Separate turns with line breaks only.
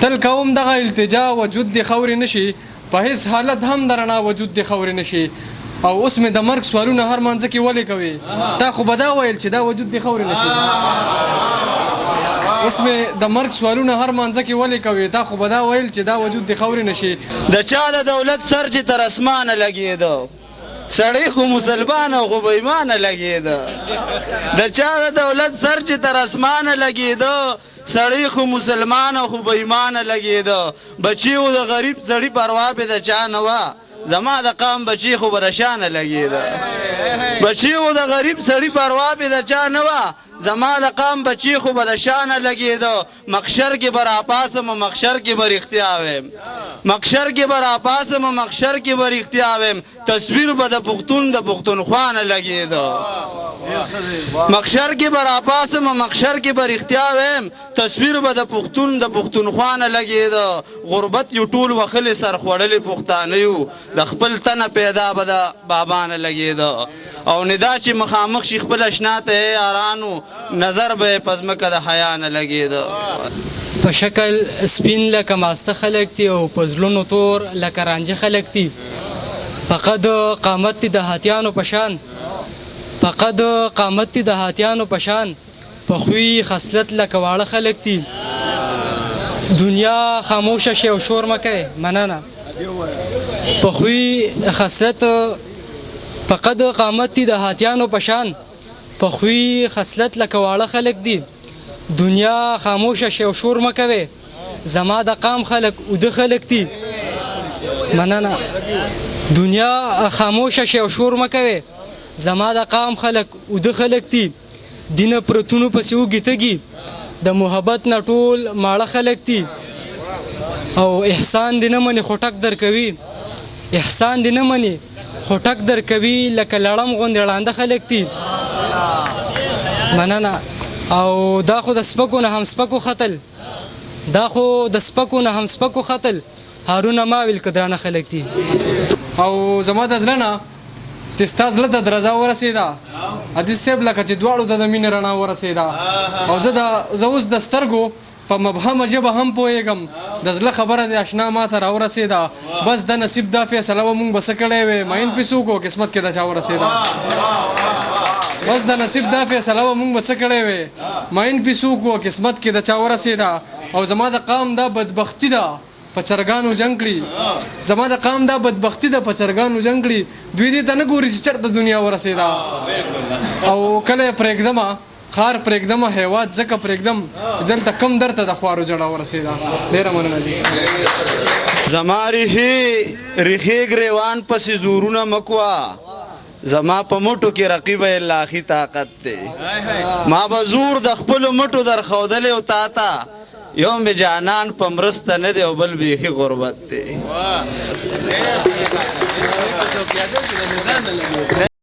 تل کوم دغه التجا وجود د خوري نشي په هیڅ حالت هم درنا وجود د خوري نشي او اوس مې د مرګ سوالونه هر مانځ کې ولې کوي تا خو بدا ویل چې دا وجود د خوري نشي اوس مې د مرګ سوالونه هر مانځ کې ولې کوي تا خو بدا ویل چې دا وجود د خوري نشي
د چا د دولت سر چې تر اسمانه لګیدو سړی خو مسلمان او خو بېمانه لګیدو د چا د دولت سر چې تر اسمانه لګیدو سړی خو مسلمان او خو بېمانه لګیدو بچي و د غریب سړي پروا پې د چا نه وه زما د قام بچی خو برشانه لګیده بچی و د غریب سړي پروا پې د چا نه وه زما د قام بچی خو برشانه لګیده مخشر کې به راپاسم مخشر کې به رښتیا ویم مخشر کې به راپاسم مخشر کې به رښتیا ویم تصویر به د پښتون د پښتونخوا نه لګیده مخشر کې به راپاسم مخشر کې به رښتیا ویم تصویر به د پښتون د پښتونخوا نه لګیده غربت یو ټول وخلې سر خوړلې پښتانه یو د خپل تنه پیدا به د بابا نه لګیده او ندا چې مخامخ شي خپل اشنا ته یارانو نظر به په ځمکه د حیا نه لګیده
په شکل سپین لکه ماسته خلک دي او په زړونو تور لکه رانجه خلک دي فقط قامت دي د هاتیانو په شان فقط قامت دي د هاتیانو په شان په خوی خصلت لکه واړه خلک دي دنیا خاموشه شي او شور مه کوئ مننه په خوی خصلت فقط قامت دي د هاتیانو په شان په خوی خصلت لکه واړه خلک دي دنیا خاموشه شي او شور مه کوئ زما د قام خلک اوده خلک دي مننه دنیا خاموشه شي او شور مه کوئ زما د قام خلک اوده خلک دي دینه پرتونو پسې وږي تږي د محبت نه ټول ماړه خلک دي او احسان دې نه مني خو ټک درکوي احسان دې نه مني خو ټک درکوي لکه لړم غوندې ړانده خلک دي مننه او دا خو د سپکو نه هم سپکو ختل دا خو د سپکو نه هم سپکو ختل هارونه ما ویل که درانه خلک دي
او زما د زړه نه چې ستا زړه ته درزا ورسېده حدیث صاحب لکه چې دواړو ته د مینې رڼا ورسېده او زه اوس د سترګو په مبهمه ژبه هم پوهېږم د زړه خبره د اشنا ما ته راورسېده بس د نصیب دا فیصله به مونږ به څه کړی وې مین پې څوک و قسمت کې د چا ورسېده بس د نصیب دا فیصله به مونږ به څه کړی وې مین پې څوک و قسمت کې د چا ورسېده او زما د قام دا بدبختي ده په چرګانو جنګ کړي زما د قام دا بدبختي ده په چرګانو جنګ کړي دوی دې ته نه ګوري چې چېرته دنیا ورسېده او کله یې پرېږدمه خار پرېږدمه هیواد ځکه پرېږدم چې دلته کم درته د خوارو جړه ورسېده ډېره مننه دي
زما ریښې ګریوان پسې زورونه مه کوه زما په مټو کې رقیبه لاخي طاقت دی ما به زور د خپلو مټو درښودلی او تا ته یو مې جانان په مرسته نه دی او بل بیخي غربت دی